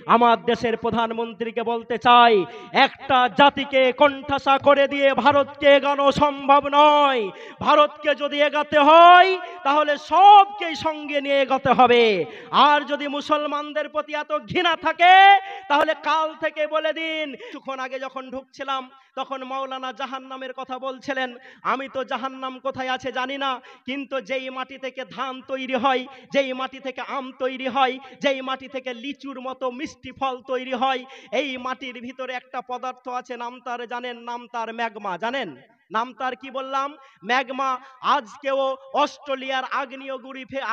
আমার দেশের প্রধানমন্ত্রীকে বলতে চাই, একটা জাতিকে কোণঠাসা করে দিয়ে ভারতকে এগানো সম্ভব নয়। ভারতকে যদি এগাতে হয় তাহলে সবকেই সঙ্গে নিয়ে এগাতে হবে। আর যদি মুসলমানদের প্রতি এত ঘৃণা থাকে তাহলে কাল থেকে বলে দিন। কিছুক্ষণ আগে যখন ঢুকছিলাম তখন মাওলানা জাহান্নামের কথা বলছিলেন। আমি তো জাহান্নাম কোথায় আছে জানি না, কিন্তু যেই মাটি থেকে ধান তৈরি হয়, যেই মাটি থেকে আম তৈরি হয়, যেই মাটি থেকে লিচুর মতো মিষ্টি ফল তৈরি হয়, এই মাটির ভিতরে একটা পদার্থ আছে, নাম তার জানেন? নাম তার ম্যাগমা। জানেন নাম তার? কি বললাম? ম্যাগমা। আজকেও অস্ট্রেলিয়ার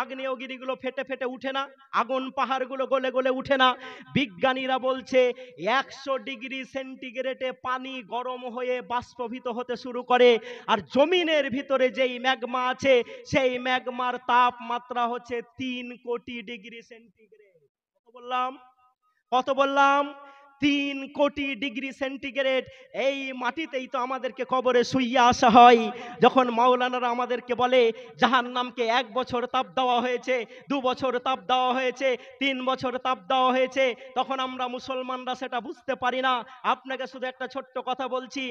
আগ্নেয়গিরিগুলো ফেটে ফেটে উঠে না? আগুন পাহাড়গুলো গলে গলে উঠে না? বিজ্ঞানীরা বলছে 100 ডিগ্রি সেন্টিগ্রেডে পানি গরম হয়ে বাষ্পীভূত হতে শুরু করে, আর জমিনের ভিতরে যেই ম্যাগমা আছে সেই ম্যাগমার তাপমাত্রা হচ্ছে 3 কোটি ডিগ্রি সেন্টিগ্রেড। কত বললাম? কত বললাম? 3 কোটি ডিগ্রি সেন্টিগ্রেড। এই মাটিতেই তো আমাদেরকে কবরে শুইয়ে আসা হয়। যখন মাওলানারা আমাদেরকে বলে জাহান্নামকে 1 বছর তাপ দেওয়া হয়েছে, 2 বছর তাপ দেওয়া হয়েছে, 3 বছর তাপ দেওয়া হয়েছে, তখন আমরা মুসলমানরা সেটা বুঝতে পারি না। আপনাকে শুধু একটা ছোট্ট কথা বলছি।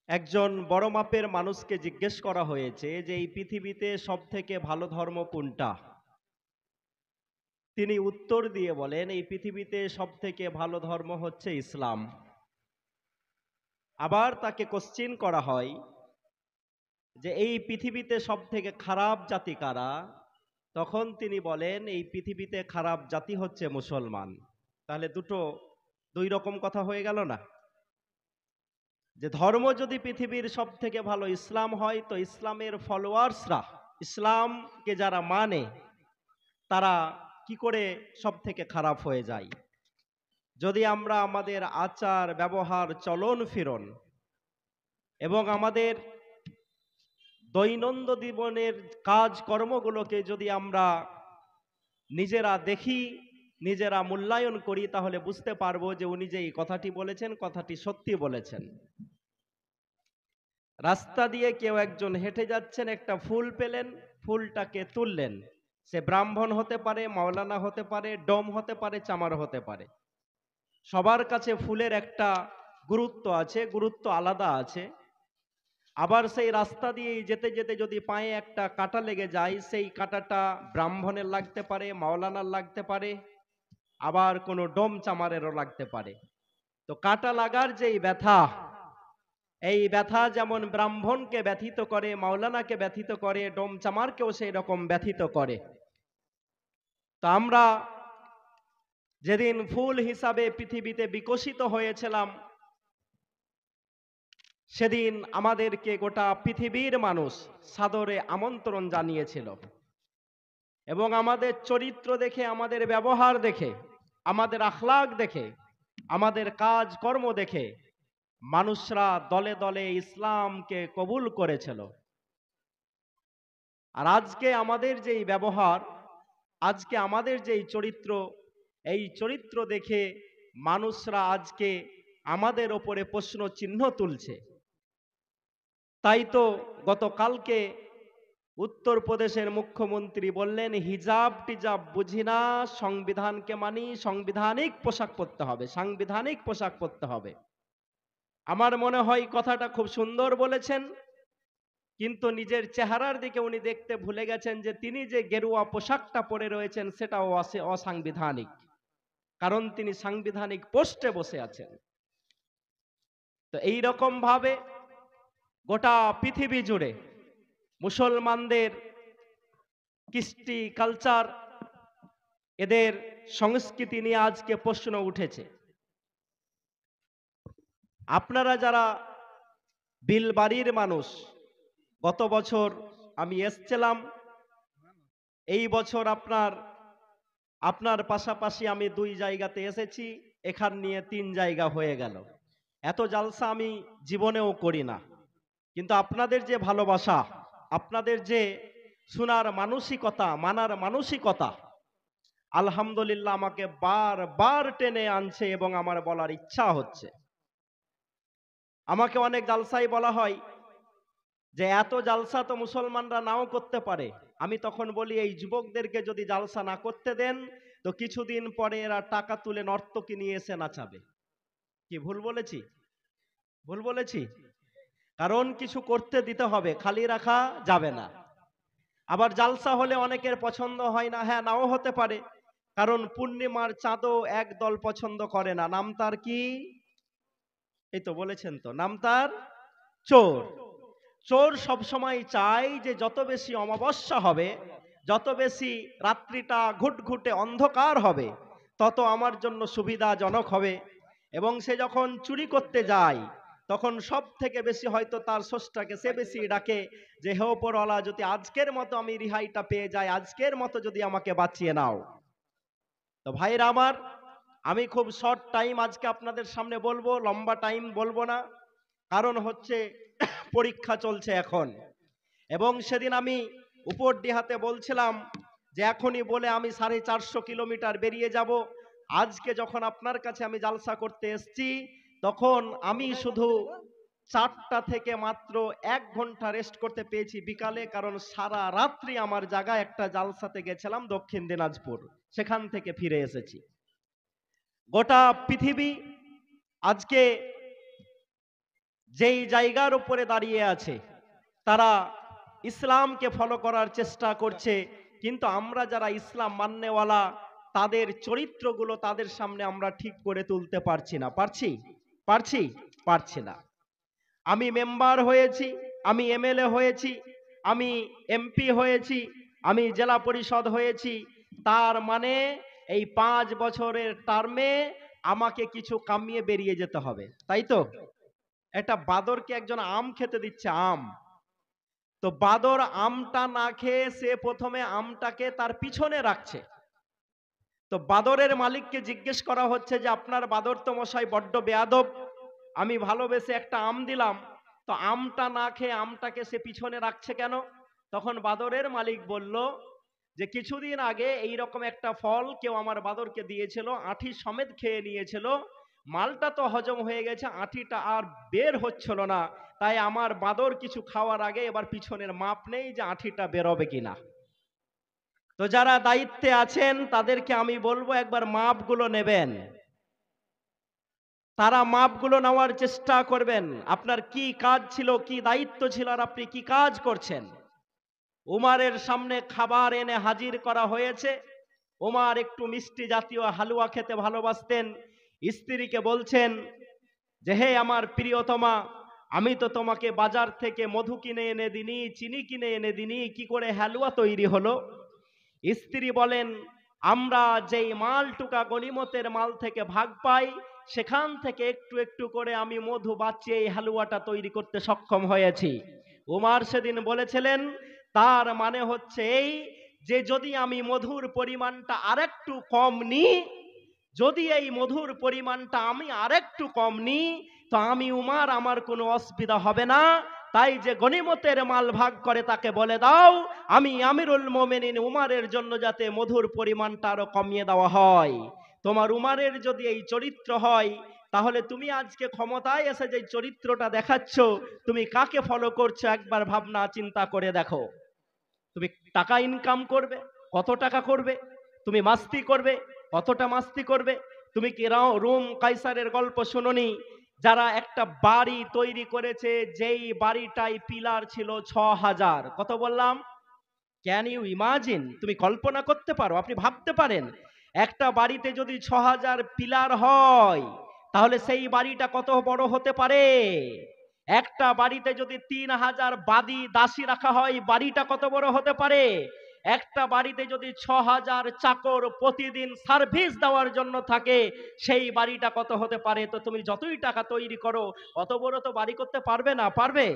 একজন বড় মাপের মানুষকে জিজ্ঞেস করা হয়েছে যে এই পৃথিবীতে সব থেকে ভালো ধর্ম কোনটা? তিনি উত্তর দিয়ে বলেন এই পৃথিবীতে সব থেকে ভালো ধর্ম হচ্ছে ইসলাম। আবার তাকে কোশ্চেন করা হয় যে এই পৃথিবীতে সব থেকে খারাপ জাতি কারা? তখন তিনি বলেন এই পৃথিবীতে খারাপ জাতি হচ্ছে মুসলমান। তাহলে দুই রকম কথা হয়ে গেল না? যে ধর্ম যদি পৃথিবীর সব থেকে ভালো ইসলাম হয়, তো ইসলামের ফলোয়ার্সরা, ইসলামকে যারা মানে, তারা কি করে সব থেকে খারাপ হয়ে যায়? যদি আমরা আমাদের আচার ব্যবহার, চলন ফিরন এবং আমাদের দৈনন্দিন জীবনের কাজ কর্মগুলোকে যদি আমরা নিজেরা দেখি, নিজেরা মূল্যায়ন করি, তাহলে বুঝতে পারবো যে উনি যে এই কথাটি বলেছেন, কথাটি সত্যি বলেছেন। রাস্তা দিয়ে কেউ একজন হেঁটে যাচ্ছেন, একটা ফুল পেলেন, ফুলটাকে তুললেন। সে ব্রাহ্মণ হতে পারে, মাওলানা হতে পারে, ডোম হতে পারে, চামার হতে পারে। সবার কাছে ফুলের একটা গুরুত্ব আছে, গুরুত্ব আলাদা আছে। আবার সেই রাস্তা দিয়ে যেতে যেতে যদি পায়ে একটা কাঁটা লেগে যায়, সেই কাঁটাটা ব্রাহ্মণের লাগতে পারে, মাওলানার লাগতে পারে, আবার কোনো ডোম চামারেরও লাগতে পারে। তো কাঁটা লাগার যেই ব্যথা, এই ব্যথা যেমন ব্রাহ্মণকে ব্যথিত করে, মাওলানাকে ব্যথিত করে, ডোম চামারকেও সেই রকম ব্যথিত করে। তো আমরা যেদিন ফুল হিসাবে পৃথিবীতে বিকশিত হয়েছিলাম, সেদিন আমাদেরকে গোটা পৃথিবীর মানুষ সাদরে আমন্ত্রণ জানিয়েছিল এবং আমাদের চরিত্র দেখে, আমাদের ব্যবহার দেখে, আমাদের আখলাক দেখে, আমাদের কাজ কর্ম দেখে মানুষরা দলে দলে ইসলামকে কবুল করেছিল। আর আজকে আমাদের যেই ব্যবহার, আজকে আমাদের যেই চরিত্র, এই চরিত্র দেখে মানুষরা আজকে আমাদের ওপরে প্রশ্ন চিহ্ন তুলছে। তাই তো গতকালকে উত্তরপ্রদেশের মুখ্যমন্ত্রী বললেন হিজাব টিজাব বুঝি না, সংবিধানকে মানি, সাংবিধানিক পোশাক পরতে হবে, সাংবিধানিক পোশাক পরতে হবে। আমার মনে হয় কথাটা খুব সুন্দর বলেছেন, কিন্তু নিজের চেহারার দিকে উনি দেখতে ভুলে গেছেন যে তিনি যে গেরুয়া পোশাকটা পরে রয়েছেন সেটাও অসাংবিধানিক, কারণ তিনি সাংবিধানিক পোস্টে বসে আছেন। তো এই রকম ভাবে গোটা পৃথিবী জুড়ে মুসলমানদের কৃষ্টি, কালচার, এদের সংস্কৃতি নিয়ে আজকে প্রশ্ন উঠেছে। আপনারা যারা বিলবাড়ির মানুষ, গত বছর আমি এসছিলাম, এই বছর আপনার পাশাপাশি আমি 2 জায়গাতে এসেছি, এখান নিয়ে 3 জায়গা হয়ে গেল। এত জালসা আমি জীবনেও করি না, কিন্তু আপনাদের যে ভালোবাসা, আপনাদের যে শোনার মানসিকতা, মানার মানসিকতা, আলহামদুলিল্লাহ আমাকে বারবার টেনে আনছে এবং আমার বলার ইচ্ছা হচ্ছে। আমাকে অনেক জালসাই বলা হয় যে এত জালসা তো মুসলমানরা নাও করতে পারে। আমি তখন বলি এই যুবকদেরকে যদি জালসা না করতে দেন তো কিছুদিন পরে এরা টাকা তুলে নর্তকী নিয়ে এসে নাচাবে। কি ভুল বলেছি? ভুল বলেছি? কারণ কিছু করতে দিতে হবে, খালি রাখা যাবে না। আবার জালসা হলে অনেকের পছন্দ হয় না, হ্যাঁ নাও হতে পারে, কারণ পূর্ণিমার চাঁদও একদল পছন্দ করে না। নাম তার কি? এই তো বলেছেন তো, নাম তার চোর। চোর সবসময় চায় যে যত বেশি অমাবস্যা হবে, যত বেশি রাত্রিটা ঘুটঘুটে অন্ধকার হবে, তত আমার জন্য সুবিধাজনক হবে। এবং সে যখন চুরি করতে যায়, তখন সব থেকে বেশি হয়তো তার স্রষ্টাকে সে বেশি ডাকে যে হে ওপরওয়ালা, যদি আজকের মতো আমি রিহাইটা পেয়ে যাই, আজকের মতো যদি আমাকে বাঁচিয়ে নাও। তো ভাইরা আমার, আমি খুব শর্ট টাইম আজকে আপনাদের সামনে বলবো, লম্বা টাইম বলবো না। কারণ হচ্ছে পরীক্ষা চলছে এখন। এবং সেদিন আমি উপর দিহাতে বলছিলাম যে এখনই বলে আমি 450 কিলোমিটার বেরিয়ে যাব। আজকে যখন আপনার কাছে আমি জালসা করতে এসছি, তখন আমি শুধু 4টা থেকে মাত্র 1 ঘন্টা রেস্ট করতে পেয়েছি বিকালে। কারণ সারা রাত্রি আমার জায়গায় একটা জালসাতে গেছিলাম দক্ষিণ দিনাজপুর, সেখান থেকে ফিরে এসেছি। গোটা পৃথিবী আজকে যেই জায়গার উপরে দাঁড়িয়ে আছে, তারা ইসলামকে ফলো করার চেষ্টা করছে, কিন্তু আমরা যারা ইসলাম মাননেওয়ালা, তাদের চরিত্রগুলো তাদের সামনে আমরা ঠিক করে তুলতে পারছি না। পারছি? পারছি? পারছি না। আমি মেম্বার হয়েছি, আমি এমএলএ হয়েছি, আমি এমপি হয়েছি, আমি জেলা পরিষদ হয়েছি, তার মানে এই 5 বছরের টার্মে আমাকে কিছু কামিয়ে বেরিয়ে যেতে হবে, তাই তো? এটা বাদরকে একজন আম খেতে দিচ্ছে, আম। তো বাদর আমটা না খেয়ে সে প্রথমে আমটাকে তার পিছনে রাখছে। তো বাদরের মালিককে জিজ্ঞেস করা হচ্ছে যে আপনার বাদর তো মশাই বড্ড বেয়াদব, আমি ভালোবেসে একটা আম দিলাম, তো আমটা না খেয়ে আমটাকে সে পিছনে রাখছে কেন? তখন বাদরের মালিক বলল যে কিছুদিন আগে এইরকম একটা ফল কেউ আমার বাদরকে দিয়েছিল, আঁঠি সমেত খেয়ে নিয়েছিল, মালটা তো হজম হয়ে গেছে, আঁঠিটা আর বের হচ্ছিল না, তাই আমার বাদর কিছু খাওয়ার আগে এবার পিছনের মাপ নেই যে আঁঠিটা বেরোবে কিনা। তো যারা দায়িত্বে আছেন তাদেরকে আমি বলবো একবার মাপগুলো নেবেন, তারা মাপগুলো নেওয়ার চেষ্টা করবেন। আপনার কি কাজ ছিল, কি দায়িত্ব ছিল, আর আপনি কি কাজ করছেন। উমারের সামনে খাবার এনে হাজির করা হয়েছে। উমার একটু মিষ্টি জাতীয় হালুয়া খেতে ভালোবাসতেন। স্ত্রীকে বলছেন যে হে আমার প্রিয়তমা, আমি তো তোমাকে বাজার থেকে মধু কিনে এনে দিনি, চিনি কিনে এনে দিনি, কি করে হালুয়া তৈরি হলো? স্ত্রী বলেন আমরা যেই মালটুকা গনিমতের মাল থেকে ভাগ পাই, সেখান থেকে একটু একটু করে আমি মধু বাঁচিয়ে এই হালুয়াটা তৈরি করতে সক্ষম হয়েছি। উমার সেদিন বলেছিলেন তার মানে হচ্ছে এই যে যদি আমি মধুর পরিমাণটা আরেকটু কম নিই, যদি এই মধুর পরিমাণটা আমি আরেকটু কম নিই, তো আমি উমার আমার কোনো অসুবিধা হবে না। তাই যে গনিমতের মাল ভাগ করে তাকে বলে দাও আমি আমিরুল মোমেনিন উমারের জন্য যাতে মধুর পরিমাণটা আরো কমিয়ে দেওয়া হয়। তোমার উমারের যদি এই চরিত্র হয়, তাহলে তুমি আজকে ক্ষমতায় এসে যে চরিত্রটা দেখাচ্ছ, তুমি কাকে ফলো করছো একবার ভাবনা চিন্তা করে দেখো। তুমি টাকা ইনকাম করবে, কত টাকা করবে? তুমি মাস্তি করবে, কতটা মাস্তি করবে? তুমি কি রোম কাইসারের গল্প শুনোনি? যারা একটা বাড়ি তৈরি করেছে, যেই বাড়িটাই পিলার ছিল 6000। কত বললাম? Can you imagine? তুমি কল্পনা করতে পারো, আপনি ভাবতে পারেন একটা বাড়িতে যদি 6000 পিলার হয়, তাহলে সেই বাড়িটা কত বড় হতে পারে? একটা বাড়িতে যদি 3000 বাদী দাসী রাখা হয়, বাড়িটা কত বড় হতে পারে? একটা বাড়িতে যদি 6000 চাকর প্রতিদিন সার্ভিস দেওয়ার জন্য থাকে, সেই বাড়িটা কত হতে পারে? তো তুমি যতই টাকা তৈরি করো, অত বড় তো বাড়ি করতে পারবে না। পারবে?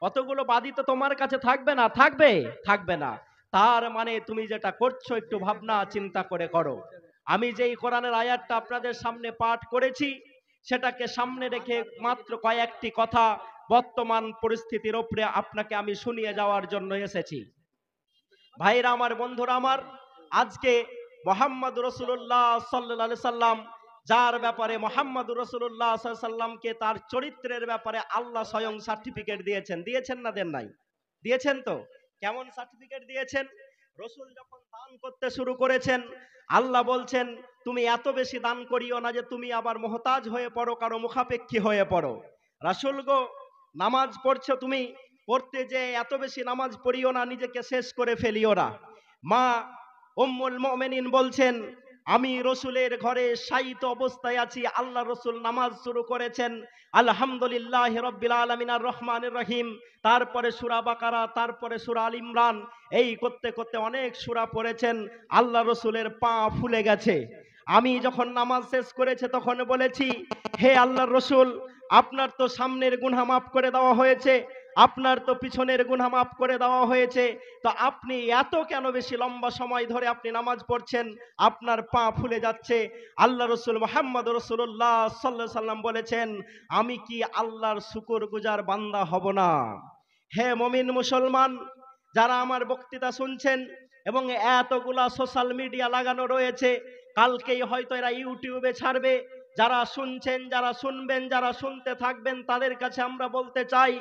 অতগুলো বাদী তো তোমার কাছে থাকবে না। থাকবে? থাকবে না। তার মানে তুমি যেটা করছো একটু ভাবনা চিন্তা করে করো। আমি যেই কোরআনের আয়াতটা আপনাদের সামনে পাঠ করেছি, সেটাকে সামনে রেখে মাত্র কয়েকটি কথা বর্তমান পরিস্থিতির উপরে আপনাকে আমি শুনিয়ে যাওয়ার জন্য এসেছি। ভাইরা আমার, বন্ধুরা আমার, আজকে মোহাম্মদ রাসূলুল্লাহ সাল্লাল্লাহু আলাইহি সাল্লাম, যার ব্যাপারে মোহাম্মদ রাসূলুল্লাহ সাল্লাল্লাহু আলাইহি সাল্লামকে তার চরিত্রের ব্যাপারে আল্লাহ স্বয়ং সার্টিফিকেট দিয়েছেন। দিয়েছেন না দেন নাই? দিয়েছেন তো। কেমন সার্টিফিকেট দিয়েছেন? রসুল যখন দান করতে শুরু করেছেন, আল্লাহ বলছেন তুমি এত বেশি দান করিও না যে তুমি আবার মুহতাজ হয়ে পড়ো, কারো মুখাপেক্ষী হয়ে পড়ো। রাসূল গো, নামাজ পড়ছো তুমি, পড়তে যে এত বেশি নামাজ পড়িও না, নিজেকে শেষ করে ফেলিও না। মা উম্মুল মুমিনিন বলছেন, আমি রসুলের ঘরে শায়িত অবস্থায় আছি, আল্লাহ রসুল নামাজ শুরু করেছেন, আলহামদুলিল্লাহ রাব্বিল আলামিন আর রহমানির রহিম, তারপরে সূরা বাকারা, তারপরে সূরা আল ইমরান, এই করতে করতে অনেক সূরা পড়েছেন। আল্লাহ রসুলের পা ফুলে গেছে। আমি যখন নামাজ শেষ করেছে তখন বলেছি, হে আল্লাহর রসুল, আপনার তো সামনের গুনাহ মাফ করে দেওয়া হয়েছে, আপনার তো পিছনের গুনাহ মাফ করে দেওয়া হয়েছে, তো আপনি এত কেন বেশি লম্বা সময় ধরে আপনি নামাজ পড়ছেন, আপনার পা ফুলে যাচ্ছে? আল্লাহ রসুল মুহাম্মদ রাসূলুল্লাহ সাল্লাল্লাহু আলাইহি সাল্লাম বলেছেন, আমি কি আল্লাহর শুকরগুজার বান্দা হব না? হে মুমিন মুসলমান, যারা আমার বক্তৃতা শুনছেন, এবং এতগুলা সোশ্যাল মিডিয়া লাগানো রয়েছে, কালকেই হয়তো এরা ইউটিউবে ছাড়বে, যারা শুনছেন, যারা শুনবেন, যারা শুনতে থাকবেন, তাদের কাছে আমরা বলতে চাই,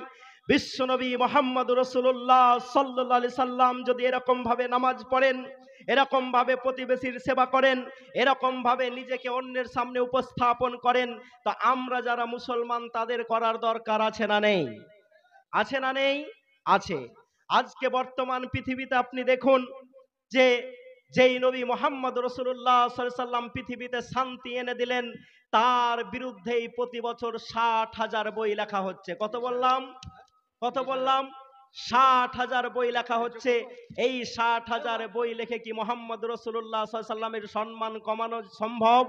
বিশ্বনবী মুহাম্মদ রাসূলুল্লাহ সাল্লাল্লাহু আলাইহি সাল্লাম যদি এরকম ভাবে নামাজ পড়েন, এরকম ভাবে প্রতিবেশীর সেবা করেন, এরকম ভাবে নিজেকে অন্যের সামনে উপস্থাপন করেন, তো আমরা যারা মুসলমান তাদের করার দরকার আছে না নেই? আছে না নেই? আছে। আজকে বর্তমান পৃথিবীতে আপনি দেখুন যে যেই নবী মুহাম্মদ রাসূলুল্লাহ সাল্লাল্লাহু আলাইহি সাল্লাম পৃথিবীতে শান্তি এনে দিলেন, তার বিরুদ্ধেই প্রতি বছর ৬০,০০০ বই লেখা হচ্ছে। কত বললাম? কত বললাম? ৬০,০০০ বই লেখা হচ্ছে। এই ৬০,০০০ বই লিখে কি মুহাম্মদ রাসূলুল্লাহ সাল্লাল্লাহু আলাইহি সাল্লামের সম্মান কমানো সম্ভব?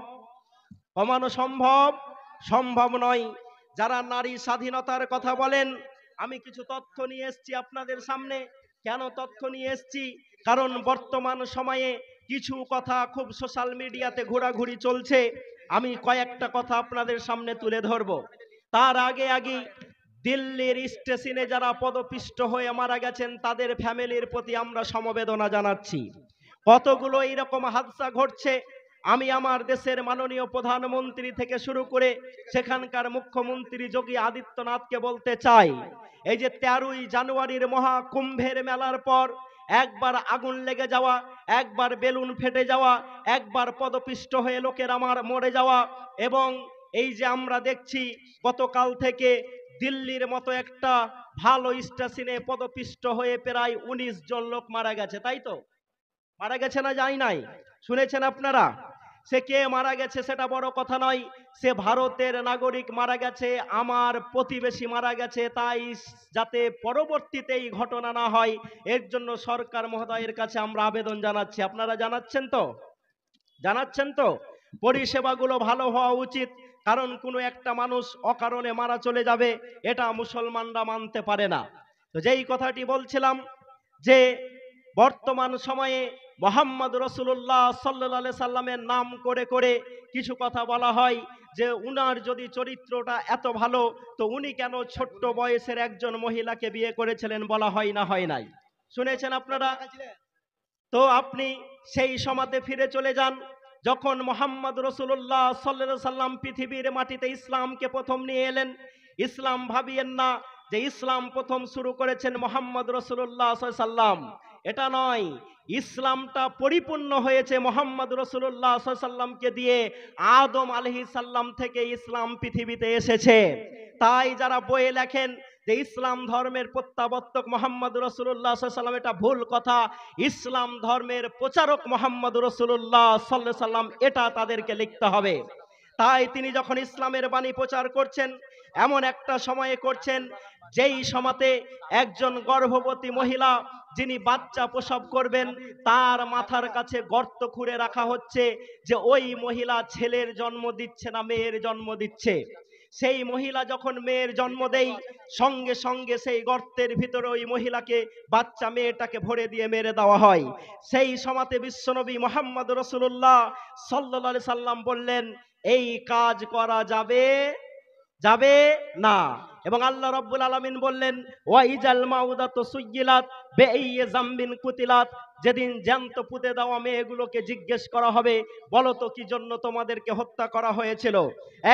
কমানো সম্ভব? সম্ভব নয়। যারা নারী স্বাধীনতার কথা বলেন, আমি কিছু তথ্য নিয়ে এসেছি আপনাদের সামনে। কেন তথ্য নিয়ে এসেছি? কারণ বর্তমান সময়ে কিছু কথা খুব সোশ্যাল মিডিয়াতে ঘোরাঘুরি চলছে, আমি কয়েকটা কথা আপনাদের সামনে তুলে ধরব। তার আগে দিল্লির স্টেশনে যারা পদপিষ্ট হয়ে মারা গেছেন, তাদের ফ্যামিলির প্রতি আমরা সমবেদনা জানাচ্ছি। কতগুলো এইরকম হাদসা ঘটছে, আমি আমার দেশের মাননীয় প্রধানমন্ত্রী থেকে শুরু করে সেখানকার মুখ্যমন্ত্রী যোগী আদিত্যনাথকে বলতে চাই, এই যে 13ই জানুয়ারির মহাকুম্ভের মেলার পর একবার আগুন লেগে যাওয়া, একবার বেলুন ফেটে যাওয়া, একবার পদপিষ্ট হয়ে লোকের আমার মরে যাওয়া, এবং এই যে আমরা দেখছি গতকাল থেকে দিল্লির মতো একটা ভালো স্টেশনে পদপিষ্ট হয়ে প্রায় 19 জন লোক মারা গেছে, তাই তো? মারা গেছে না যায় নাই? শুনেছেন আপনারা? সে কে মারা গেছে সেটা বড় কথা নয়, সে ভারতের নাগরিক মারা গেছে, আমার প্রতিবেশী মারা গেছে। তাই যাতে পরবর্তীতে এই ঘটনা না হয়, এর জন্য সরকার মহোদয়ের কাছে আমরা আবেদন জানাচ্ছি। আপনারা জানাচ্ছেন তো? জানাচ্ছেন তো? পরিষেবাগুলো ভালো হওয়া উচিত, কারণ কোনো একটা মানুষ অকারণে মারা চলে যাবে, এটা মুসলমানরা মানতে পারে না। তো যেই কথাটি বলছিলাম, যে বর্তমান সময়ে মুহাম্মদ রাসূলুল্লাহ সাল্লাল্লাহু আলাইহি সাল্লামের নাম করে করে কিছু কথা বলা হয়, যে উনার যদি চরিত্রটা এত ভালো, তো উনি কেন ছোট্ট বয়সের একজন মহিলাকে বিয়ে করেছিলেন, বলা হয় না হয় নাই? শুনেছেন আপনারা? তো আপনি সেই সমাজে ফিরে চলে যান, যখন মুহাম্মদ রাসূলুল্লাহ সাল্লাল্লাহু আলাইহি সাল্লাম পৃথিবীর মাটিতে ইসলামকে প্রথম নিয়ে এলেন। ইসলাম ভাবিয়েন না যে ইসলাম প্রথম শুরু করেছেন মুহাম্মদ রাসূলুল্লাহ সাল্লাল্লাহু আলাইহি সাল্লাম, এটা নয়। ইসলামটা পরিপূর্ণ হয়েছে মুহাম্মদ রাসূলুল্লাহ সাল্লাল্লাহু আলাইহি সাল্লামকে দিয়ে। আদম আলাইহিস সালাম থেকে ইসলাম পৃথিবীতে এসেছে। তাই যারা বইয়ে লেখেন যে ইসলাম ধর্মের প্রত্যাবর্তক মুহাম্মদ রাসূলুল্লাহ সাল্লাল্লাহু আলাইহি সাল্লাম, এটা ভুল কথা। ইসলাম ধর্মের প্রচারক মুহাম্মদ রাসূলুল্লাহ সাল্লাল্লাহু আলাইহি সাল্লাম, এটা তাদেরকে লিখতে হবে। তাই তিনি যখন ইসলামের বাণী প্রচার করছেন, এমন একটা সময়ে করছেন যেই সময়তে একজন গর্ভবতী মহিলা যিনি বাচ্চা প্রসব করবেন, তার মাথার কাছে গর্ত খুঁড়ে রাখা হচ্ছে, যে ওই মহিলা ছেলের জন্ম দিচ্ছে না মেয়ের জন্ম দিচ্ছে। সেই মহিলা যখন মেয়ের জন্ম দেয়, সঙ্গে সঙ্গে সেই গর্তের ভিতরে ওই মহিলাকে, বাচ্চা মেয়েটাকে ভরে দিয়ে মেরে দেওয়া হয়। সেই সময়তে বিশ্বনবী মুহাম্মদ রাসূলুল্লাহ সাল্লাল্লাহু আলাইহি সাল্লাম বললেন, এই কাজ করা যাবে যাবে না। এবং আল্লাহ রাব্বুল আলামিন বললেন, ওয়াইজাল মাউদাতু সুইয়িলাত বিআইয়ি যামবিন কুতিলাত, যেদিন জ্যান্ত পুঁতে দেওয়া মেয়েগুলোকে জিজ্ঞেস করা হবে, বলো তো কি জন্য তোমাদেরকে হত্যা করা হয়েছিল।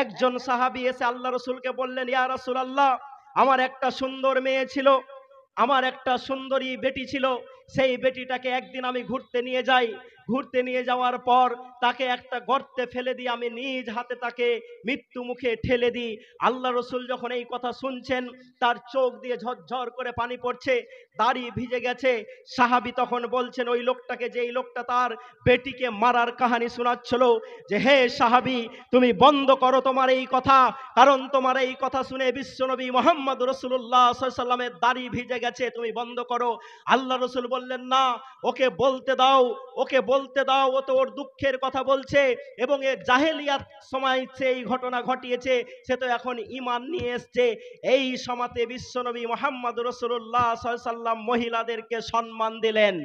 একজন সাহাবী এসে আল্লাহ রাসূলকে বললেন, ইয়া রাসূলুল্লাহ, আমার একটা সুন্দর মেয়ে ছিল, আমার একটা সুন্দরী বেটি ছিল, সেই বেটিটাকে একদিন আমি ঘুরতে নিয়ে যাই। ঘুরতে নিয়ে যাওয়ার পর তাকে একটা গর্তে ফেলে দিই, আমি নিজ হাতে তাকে মৃত্যু মুখে ঠেলে দিই। আল্লাহ রসুল যখন এই কথা শুনছেন, তার চোখ দিয়ে ঝরঝর করে পানি পড়ছে, দাড়ি ভিজে গেছে। সাহাবী তখন বলছেন ওই লোকটাকে, যে এই লোকটা তার বেটিকে মারার কাহিনী শোনাচ্ছিল, যে হে সাহাবী, তুমি বন্ধ করো তোমার এই কথা, কারণ তোমার এই কথা শুনে বিশ্বনবী মুহাম্মদ রাসূলুল্লাহ সাল্লাল্লাহু আলাইহি ওয়াসাল্লামের দাড়ি ভিজে গেছে, তুমি বন্ধ করো। আল্লাহ রসুল বললেন না, ওকে বলতে দাও, ওকে বলতে দাও, ও তো ওর দুঃখের কথা বলছে, এবং এ জাহেলিয়াত সময় সে এই ঘটনা ঘটিয়েছে, সে তো এখন ঈমান নিয়ে এসছে। এই সমাতে বিশ্বনবী মুহাম্মদ রাসূলুল্লাহ সাল্লাল্লাহু আলাইহি ওয়াসাল্লাম মহিলাদেরকে সম্মান দিলেন।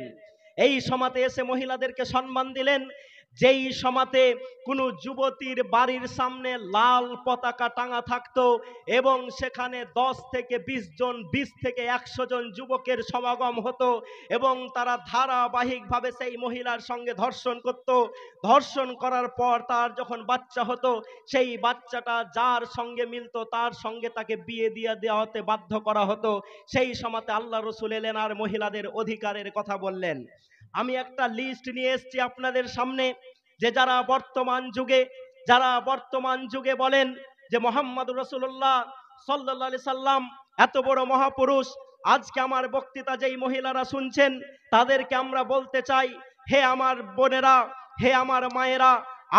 এই সমাতে এসে মহিলাদেরকে সম্মান দিলেন। যেই সমাতে কোনো যুবতীর বাড়ির সামনে লাল পতাকা টাঙা থাকতো এবং সেখানে 10 থেকে 20 জন, 20 থেকে 100 জন যুবকের সমাগম হতো এবং তারা ধারাবাহিকভাবে সেই মহিলার সঙ্গে ধর্ষণ করত। ধর্ষণ করার পর তার যখন বাচ্চা হতো, সেই বাচ্চাটা যার সঙ্গে মিলতো তার সঙ্গে তাকে বিয়ে দিয়ে দেওয়াতে বাধ্য করা হতো। সেই সমাতে আল্লাহ রসুল এলেন আর মহিলাদের অধিকারের কথা বললেন। আমি একটা লিস্ট নিয়ে এসেছি আপনাদের সামনে, যে যারা বর্তমান যুগে বলেন যে মুহাম্মদ রাসূলুল্লাহ সাল্লাল্লাহু আলাইহি সাল্লাম এত বড় মহাপুরুষ, আজকে আমার বক্তৃতা যেই মহিলারা শুনছেন তাদেরকে আমরা বলতে চাই, হে আমার বোনেরা, হে আমার মায়েরা,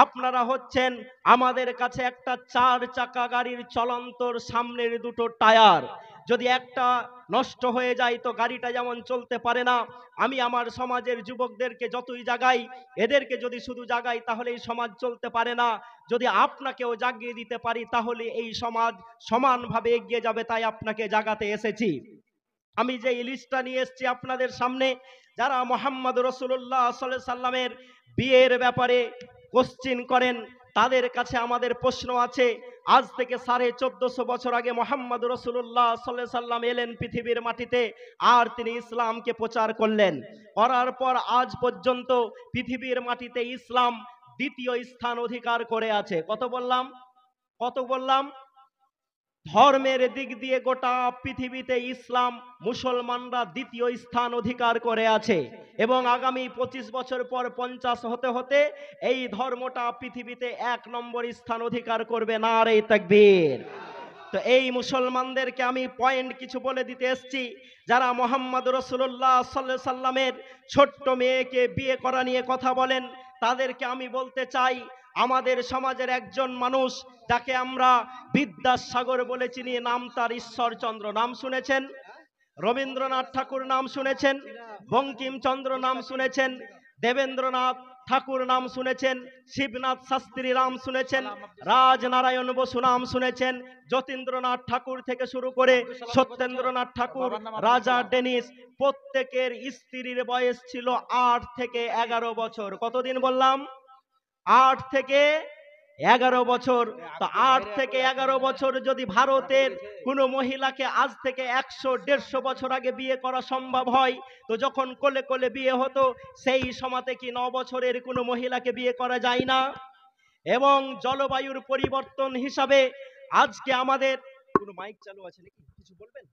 আপনারা হচ্ছেন আমাদের কাছে একটা 4 চাকা গাড়ির চলন্তর সামনের দুটো টায়ার। যদি একটা নষ্ট হয়ে যায় তো গাড়িটা যেমন চলতে পারে না। আমি আমার সমাজের যুবকদেরকে যতই জাগাই, এদেরকে যদি শুধু জাগাই তাহলে এই সমাজ চলতে পারে না। যদি আপনাকেও জাগিয়ে দিতে পারি তাহলে এই সমাজ সমানভাবে এগিয়ে যাবে, তাই আপনাকে জাগাতে এসেছি। আমি যে লিস্টটা নিয়ে এসেছি আপনাদের সামনে, যারা মুহাম্মদ রাসূলুল্লাহ সাল্লাল্লাহু আলাইহি সাল্লামের বিয়ের ব্যাপারে কোশ্চিন করেন, তাদের কাছে আমাদের প্রশ্ন আছে। আজ থেকে 1450 বছর আগে মুহাম্মদ রাসূলুল্লাহ সাল্লাল্লাহু আলাইহি সাল্লাম এলেন পৃথিবীর মাটিতে, আর তিনি ইসলামকে প্রচার করলেন। করার পর আজ পর্যন্ত পৃথিবীর মাটিতে ইসলাম দ্বিতীয় স্থান অধিকার করে আছে। কত বললাম? ধর্মের দিক দিয়ে গোটা পৃথিবীতে ইসলাম, মুসলমানরা দ্বিতীয় স্থান অধিকার করে আছে এবং আগামী 25 বছর পর 50 হতে হতে এই ধর্মটা পৃথিবীতে 1 নম্বর স্থান অধিকার করবে। নারে তাকবীর। তো এই মুসলমানদেরকে আমি পয়েন্ট কিছু বলে দিতে এসেছি। যারা মুহাম্মদ রাসূলুল্লাহ সাল্লাল্লাহু আলাইহি সাল্লামের ছোট্ট মেয়েকে বিয়ে করা নিয়ে কথা বলেন, তাদেরকে আমি বলতে চাই, আমাদের সমাজের একজন মানুষ যাকে আমরা বিদ্যাসাগর বলে চিনি, নাম তার ঈশ্বরচন্দ্র। নাম শুনেছেন? রবীন্দ্রনাথ ঠাকুর নাম শুনেছেন? বঙ্কিমচন্দ্র নাম শুনেছেন? দেবেন্দ্রনাথ ঠাকুর নাম শুনেছেন? শিবনাথ শাস্ত্রী নাম শুনেছেন? রাজনারায়ণ বসু নাম শুনেছেন? যতীন্দ্রনাথ ঠাকুর থেকে শুরু করে সত্যেন্দ্রনাথ ঠাকুর, রাজা ডেনিস, প্রত্যেকের স্ত্রীর বয়স ছিল 8 থেকে 11 বছর। কতদিন বললাম? 8 থেকে 11 বছর। তো 8 থেকে 11 বছর যদি ভারতের কোনো মহিলাকে আজ থেকে 100-150 বছর আগে বিয়ে করা সম্ভব হয়, তো যখন কোলে কোলে বিয়ে হতো সেই সময়তে কি 9 বছরের কোনো মহিলাকে বিয়ে করা যায় না? এবং জলবায়ুর পরিবর্তন হিসাবে আজকে আমাদের কোনো মাইক চালু আছে নাকি? কিছু বলবেন?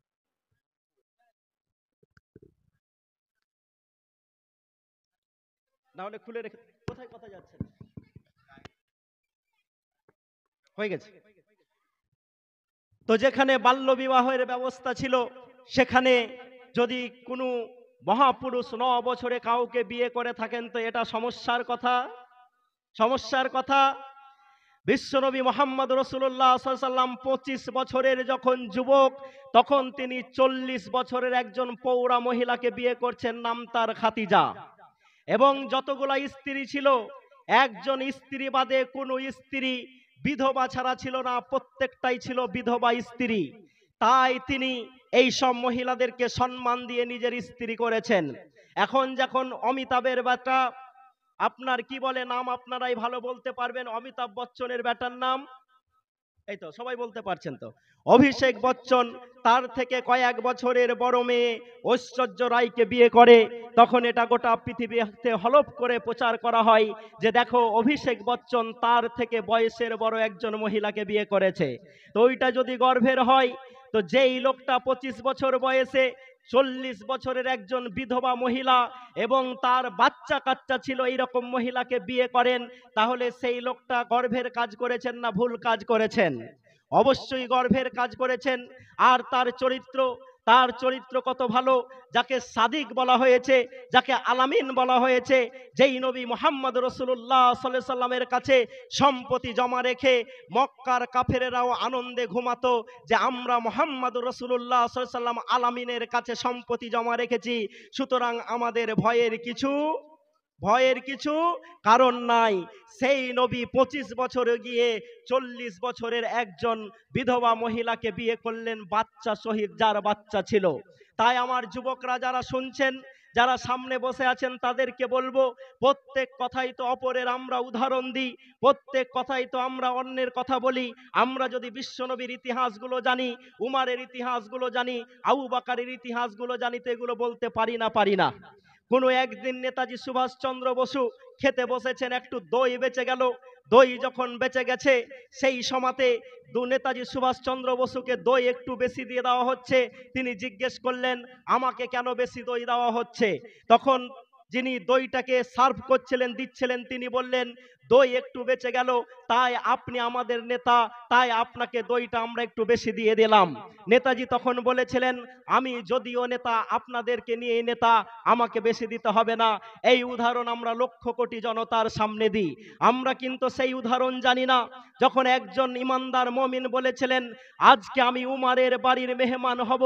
না হলে খুলে রেখে, কোথায় কথা যাচ্ছে? হয়ে গেছে। তো যেখানে বাল্য বিবাহের ব্যবস্থা ছিল, সেখানে যদি কোনো মহাপুরুষ 9 বছরে কাউকে বিয়ে করে থাকেন তো এটা সমস্যার কথা। বিশ্বনবী মুহাম্মদ রাসূলুল্লাহ সাল্লাল্লাহু আলাইহি সাল্লাম 25 বছরের যখন যুবক, তখন তিনি 40 বছরের একজন পৌরা মহিলাকে বিয়ে করছেন, নাম তার খাদিজা। এবং যতগুলা স্ত্রী ছিল, একজন স্ত্রী বাদে কোনো স্ত্রী বিধবা ছাড়া ছিল না, প্রত্যেকটাই ছিল বিধবা স্ত্রী। তাই তিনি এই সব মহিলাদেরকে সম্মান দিয়ে নিজের স্ত্রী করেছেন। এখন যখন অমিতাভের বেটা, আপনার কি বলে নাম, আপনারাই ভালো বলতে পারবেন, অমিতাভ বচ্চনের বেটার নাম, এই তো সবাই বলতে পারছেন তো, অভিষেক বচ্চন, তার থেকে কয়েক বছরের বড় মেয়ে ঐশ্বর্য রায়কে বিয়ে করে, তখন এটা গোটা পৃথিবীতে হলফ করে প্রচার করা হয় যে দেখো অভিষেক বচ্চন তার থেকে বয়সের বড় একজন মহিলাকে বিয়ে করেছে। তো ওইটা যদি গর্ভের হয়, তো যেই লোকটা 25 বছর বয়সে 40 বছরের একজন বিধবা মহিলা এবং তার বাচ্চা কাচ্চা ছিল এইরকম মহিলাকে বিয়ে করেন, তাহলে সেই লোকটা গর্ভের কাজ করেছেন না ভুল কাজ করেছেন? অবশ্যই গর্ভের কাজ করেছেন। আর তার চরিত্র কত ভালো, যাকে সাদিক বলা হয়েছে, যাকে আলামিন বলা হয়েছে, যেই নবী মুহাম্মদ রাসূলুল্লাহ সাল্লাল্লাহু আলাইহি সাল্লামের কাছে সম্পত্তি জমা রেখে মক্কার কাফেরেরাও আনন্দে ঘুমাতো যে আমরা মুহাম্মদ রাসূলুল্লাহ সাল্লাল্লাহু আলাইহি সাল্লাম আলামিনের কাছে সম্পত্তি জমা রেখেছি, সুতরাং আমাদের ভয়ের কিছু কারণ নাই। সেই নবী 25 বছরে গিয়ে 40 বছরের একজন বিধবা মহিলাকে বিয়ে করলেন, বাচ্চা শহীদ, যার বাচ্চা ছিল। তাই আমার যুবকরা যারা শুনছেন, যারা সামনে বসে আছেন, তাদেরকে বলবো, প্রত্যেক কথাই তো অপরের আমরা উদাহরণ দিই, প্রত্যেক কথাই তো আমরা অন্যের কথা বলি। আমরা যদি বিশ্বনবীর ইতিহাসগুলো জানি, উমারের ইতিহাসগুলো জানি, আবু বকরের ইতিহাসগুলো জানি, তো এগুলো বলতে পারি না। কোনো একদিন নেতাজি সুভাষচন্দ্র বসু খেতে বসেছেন, একটু দই বেঁচে গেল। দই যখন বেঁচে গেছে, সেই সময়তে নেতাজি সুভাষচন্দ্র বসুকে দই একটু বেশি দিয়ে দেওয়া হচ্ছে। তিনি জিজ্ঞেস করলেন, আমাকে কেন বেশি দই দেওয়া হচ্ছে? তখন যিনি দইটাকে সার্ভ করছিলেন, দিচ্ছিলেন, তিনি বললেন, দই একটু বেঁচে গেল, তাই আপনি আমাদের নেতা, তাই আপনাকে দইটা আমরা একটু বেশি দিয়ে দিলাম। নেতাজি তখন বলেছিলেন, আমি যদিও নেতা, আপনাদেরকে নিয়ে নেতা, আমাকে বেশি দিতে হবে না। এই উদাহরণ আমরা লক্ষ কোটি জনতার সামনে দিই। আমরা কিন্তু সেই উদাহরণ জানি না। যখন একজন ইমানদার মুমিন বলেছিলেন, আজকে আমি উমারের বাড়ির মেহমান হব,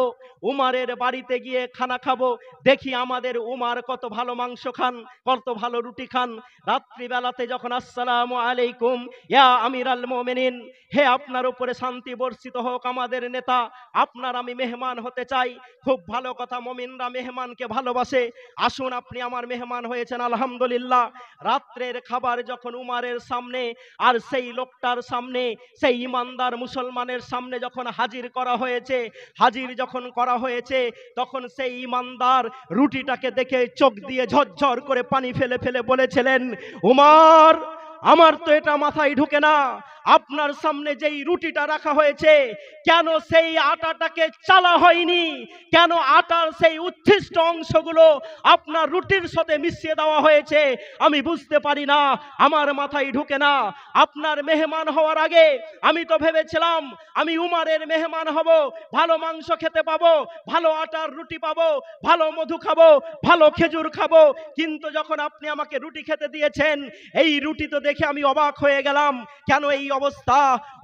উমারের বাড়িতে গিয়ে খানা খাবো, দেখি আমাদের উমার কত ভালো মাংস খান, কত ভালো রুটি খান। রাত্রিবেলাতে যখন আসসালামু আলাইকুম ইয়া আমিরাল মুমিনিন, হে আপনার উপরে শান্তি বর্ষিত হোক আমাদের নেতা, আপনার আমি মেহমান হতে চাই। খুব ভালো কথা, মুমিনরা মেহমানকে ভালোবাসে। আসুন, আপনি আমার মেহমান হয়েছেন, আলহামদুলিল্লাহ। রাত্রের খাবার যখন উমারের সামনে আর সেই লোকটার সামনে, সেই ইমানদার মুসলমানের সামনে যখন হাজির যখন করা হয়েছে, তখন সেই ইমানদার রুটিটাকে দেখে চোখ দিয়ে ঝরঝর করে পানি ফেলে ফেলে বলেছিলেন, উমার, আমার তো এটা মাথায় ঢুকে না, আপনার সামনে যেই রুটিটা রাখা হয়েছে, কেন সেই আটাটাকে চালা হয়নি? কেন আটার সেই উচ্ছিষ্ট অংশগুলো আপনার রুটির সাথে মিশিয়ে দেওয়া হয়েছে? আমি বুঝতে পারি না, আমার মাথায় ঢুকে না। আপনার মেহমান হওয়ার আগে আমি তো ভেবেছিলাম আমি উমারের মেহমান হব, ভালো মাংস খেতে পাবো, ভালো আটার রুটি পাবো, ভালো মধু খাবো, ভালো খেজুর খাবো। কিন্তু যখন আপনি আমাকে রুটি খেতে দিয়েছেন, এই রুটি তো দেখে আমি অবাক হয়ে গেলাম। কেন এই অবস্থা?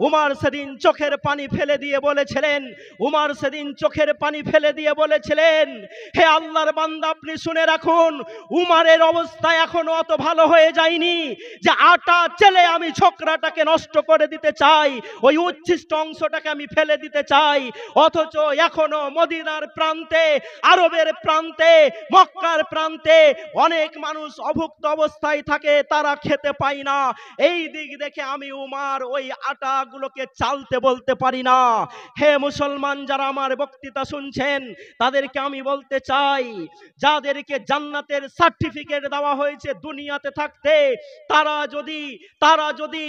উমার সেদিন চোখের পানি ফেলে দিয়ে বলেছিলেন, হে আল্লাহর বান্দা, আপনি শুনে রাখুন, উমারের অবস্থা এখনো অত ভালো হয়ে যায়নি যে আটা চেলে আমি ছোকরাটাকে নষ্ট করে দিতে চাই, ওই উচ্ছিষ্ট অংশটাকে আমি ফেলে দিতে চাই। অথচ এখনো মদিনার প্রান্তে, আরবের প্রান্তে, মক্কার প্রান্তে অনেক মানুষ অভুক্ত অবস্থায় থাকে, তারা খেতে পায় না। এই দিক দেখে আমি উমার ওই আটাগুলোকে চালতে বলতে পারি না। হে মুসলমান, যারা আমার বক্তৃতা শুনছেন, তাদেরকে আমি বলতে চাই, যাদেরকে জান্নাতের সার্টিফিকেট দেওয়া হয়েছে দুনিয়াতে থাকতে, তারা যদি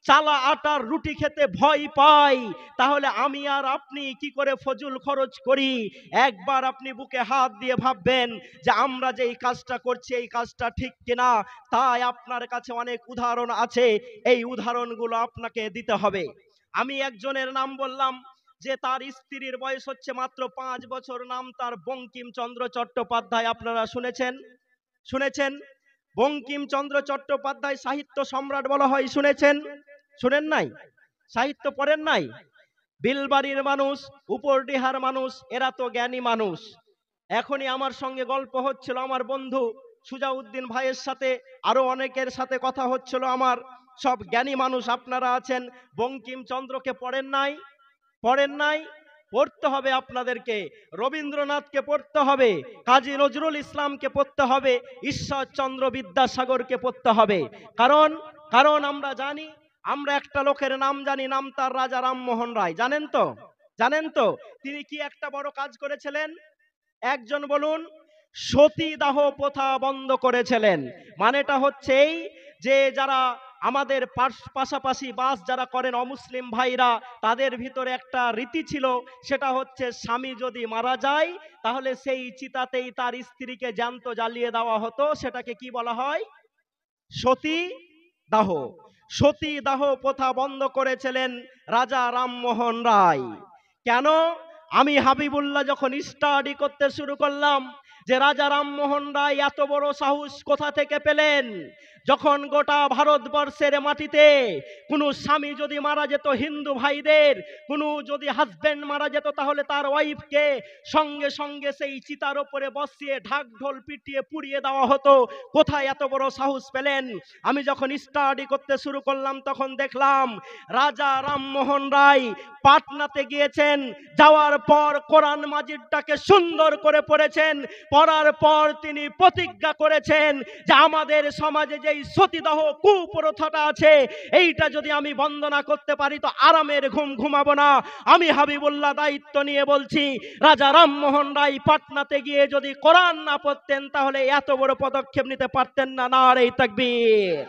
চালা আটার রুটি খেতে ভয় পায়, তাহলে আমি আর আপনি কি করে ফজল খরচ করি? একবার আপনি বুকে হাত দিয়ে ভাববেন যে আমরা যে এই কাজটা করছি, এই কাজটা ঠিক কিনা। তাই আপনার কাছে অনেক উদাহরণ আছে, এই উদাহরণগুলো আপনাকে দিতে হবে। আমি একজনের নাম বললাম যে তার স্ত্রীর বয়স হচ্ছে মাত্র 5 বছর, নাম তার বঙ্কিমচন্দ্র চট্টোপাধ্যায়। আপনারা শুনেছেন? বঙ্কিমচন্দ্র চট্টোপাধ্যায় সাহিত্য সম্রাট বলা হয়, শুনেন নাই? সাহিত্য পড়েন নাই? বিলবাড়ির মানুষ, উপরডিহার মানুষ, এরা তো জ্ঞানী মানুষ। এখনই আমার সঙ্গে গল্প হচ্ছিল আমার বন্ধু সুজাউদ্দিন ভাইয়ের সাথে, আরো অনেকের সাথে কথা হচ্ছিল আমার। সব জ্ঞানী মানুষ আপনারা আছেন। বঙ্কিমচন্দ্রকে পড়েন নাই? পড়তে হবে আপনাদেরকে। রবীন্দ্রনাথকে পড়তে হবে, কাজী নজরুল ইসলামকে পড়তে হবে, ঈশ্বরচন্দ্র বিদ্যাসাগরকে পড়তে হবে। কারণ আমরা জানি, আমরা একটা লোকের নাম জানি, নাম তার রাজা রামমোহন রায়। জানেন তো তিনি কি একটা বড় কাজ করেছিলেন? একজন বলুন। সতীদাহ প্রথা বন্ধ করেছিলেন। মানেটা হচ্ছে এই যে যারা আমাদের পাশাপাশি বাস যারা করেন অমুসলিম ভাইরা, তাদের ভিতরে একটা রীতি ছিল, সেটা হচ্ছে স্বামী যদি মারা যায় তাহলে সেই চিতাতেই তার স্ত্রীকে জ্যান্ত জ্বালিয়ে দেওয়া হতো। সেটাকে কি বলা হয়? সতী দাহ। সতী দাহ প্রথা বন্ধ করেছিলেন রাজা রামমোহন রায়। কেন? আমি হাবিবুল্লাহ যখন স্টাডি করতে শুরু করলাম যে রাজা রামমোহন রায় এত বড় সাহস কোথা থেকে পেলেন, যখন গোটা ভারতবর্ষের মাটিতে কোনো স্বামী যদি মারা যেত, হিন্দু ভাইদের কোনো যদি হাজবেন্ড মারা যেত, তাহলে তার ওয়াইফকে সঙ্গে সঙ্গে সেই চিতার উপরে বসিয়ে ঢাক ঢোল পিটিয়ে পুড়িয়ে দেওয়া হতো। কোথায় এত বড় সাহস পেলেন? আমি যখন স্টাডি করতে শুরু করলাম তখন দেখলাম রাজা রামমোহন রায় পাটনাতে গিয়েছেন, যাওয়ার পর কোরআন মাজিদটাকে সুন্দর করে পড়েছেন, পড়ার পর তিনি প্রতিজ্ঞা করেছেন যে আমাদের সমাজে যেই সতীদাহ কুপ্রথাটা আছে, এইটা যদি আমি বন্ধ না করতে পারি তো আরামের ঘুম ঘুমাবো না। আমি হাবিবুল্লাহ দায়িত্ব নিয়ে বলছি, রাজা রামমোহন রায় পাটনাতে গিয়ে যদি কোরআন না পড়তেন তাহলে এত বড় পদক্ষেপ নিতে পারতেন না। নারে তাকবীর।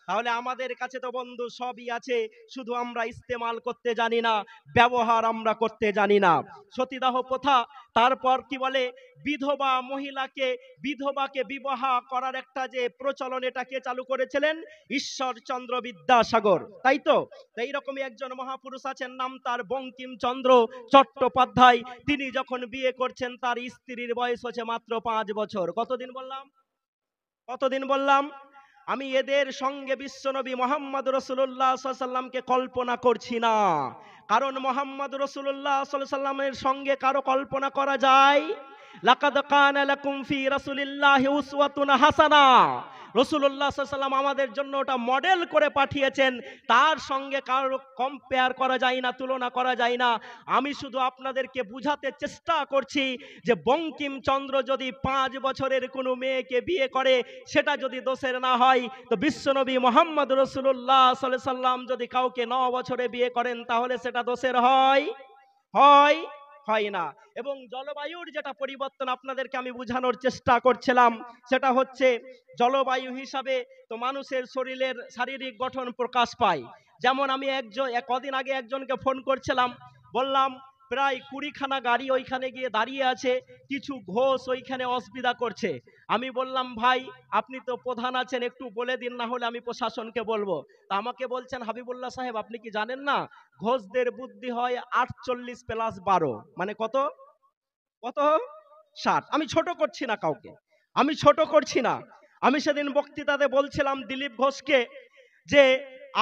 তাহলে আমাদের কাছে তো বন্ধু সবই আছে, শুধু আমরা ইস্তেমাল করতে জানি না, ব্যবহার আমরা করতে জানি না। সতীদাহ প্রথা, তারপর কি বলে বিধবা মহিলাকে বিধবাকে বিবাহ করার একটা যে প্রচলন, এটাকে চালু করেছিলেন ঈশ্বরচন্দ্র বিদ্যাসাগর, তাই তো? এইরকমই একজন মহাপুরুষ আছেন, নাম তার বঙ্কিমচন্দ্র চট্টোপাধ্যায়। তিনি যখন বিয়ে করছেন তার স্ত্রীর বয়স হচ্ছে মাত্র 5 বছর। কতদিন বললাম? কতদিন বললাম? আমি এদের সঙ্গে বিশ্বনবী মোহাম্মদ রাসূলুল্লাহ সাল্লাল্লাহু আলাইহি সাল্লামকে কল্পনা করছি না, কারণ মোহাম্মদ রাসূলুল্লাহ সাল্লাল্লাহু আলাইহি সাল্লামের সঙ্গে কারো কল্পনা করা যায়? লাকাদ কানা লাকুম ফি রাসূলিল্লাহি উসওয়াতুন হাসানা। রাসূলুল্লাহ সাল্লাল্লাহু আলাইহি সাল্লাম আমাদের জন্য ওটা মডেল করে পাঠিয়েছেন, তার সঙ্গে কারো কম্পেয়ার করা যায় না, তুলনা করা যায় না। আমি শুধু আপনাদেরকে বুঝাতে চেষ্টা করছি যে বঙ্কিমচন্দ্র যদি 5 বছরের কোনো মেয়েকে বিয়ে করে, সেটা যদি দোষের না হয়, তো বিশ্বনবী মোহাম্মদ রাসূলুল্লাহ সাল্লাল্লাহু আলাইহি সাল্লাম যদি কাউকে 9 বছরে বিয়ে করেন তাহলে সেটা দোষের হয়? হয়? হয় না। এবং জলবায়ুর যেটা পরিবর্তন আপনাদেরকে আমি বোঝানোর চেষ্টা করছিলাম, সেটা হচ্ছে জলবায়ু হিসাবে তো মানুষের শরীরের শারীরিক গঠন প্রকাশ পায়। যেমন আমি কদিন আগে একজনকে ফোন করছিলাম, বললাম প্রায় 20খানা গাড়ি ওইখানে গিয়ে দাঁড়িয়ে আছে, কিছু ঘোষ ওইখানে অসুবিধা করছে। আমি বললাম ভাই আপনি তো প্রধান আছেন, একটু বলে দিন, না হলে আমি প্রশাসনকে বলবো। তা আমাকে বলছেন হাবিবুল্লাহ সাহেব আপনি কি জানেন না, ঘোষদের বুদ্ধি হয় 48 + 12, মানে কত? কত? 60। আমি ছোট করছি না কাউকে, আমি ছোট করছি না। আমি সেদিন বক্তৃতাতে বলছিলাম দিলীপ ঘোষকে যে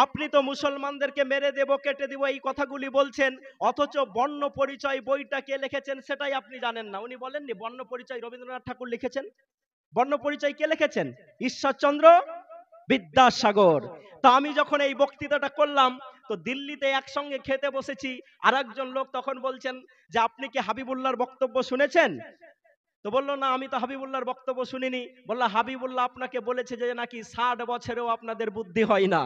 আপনি তো মুসলমানদেরকে মেরে দেব, কেটে দেব, এই কথাগুলি বলছেন, অথচ বর্ণ পরিচয় বইটা কে লিখেছেন সেটাই আপনি জানেন না। উনি বলেননি বর্ণ পরিচয় রবীন্দ্রনাথ ঠাকুর লিখেছেন? বর্ণ পরিচয় কে লিখেছেন? ঈশ্বরচন্দ্র বিদ্যাসাগর। তা আমি যখন এই বক্তৃতাটা করলাম তো দিল্লিতে একসঙ্গে খেতে বসেছি, আর একজন লোক তখন বলছেন যে আপনি কি হাবিবুল্লাহর বক্তব্য শুনেছেন? তো বললো না আমি তো হাবিবুল্লাহর বক্তব্য শুনিনি। বললো হাবিবুল্লাহ আপনাকে বলেছে যে নাকি 60 বছরেও আপনাদের বুদ্ধি হয় না।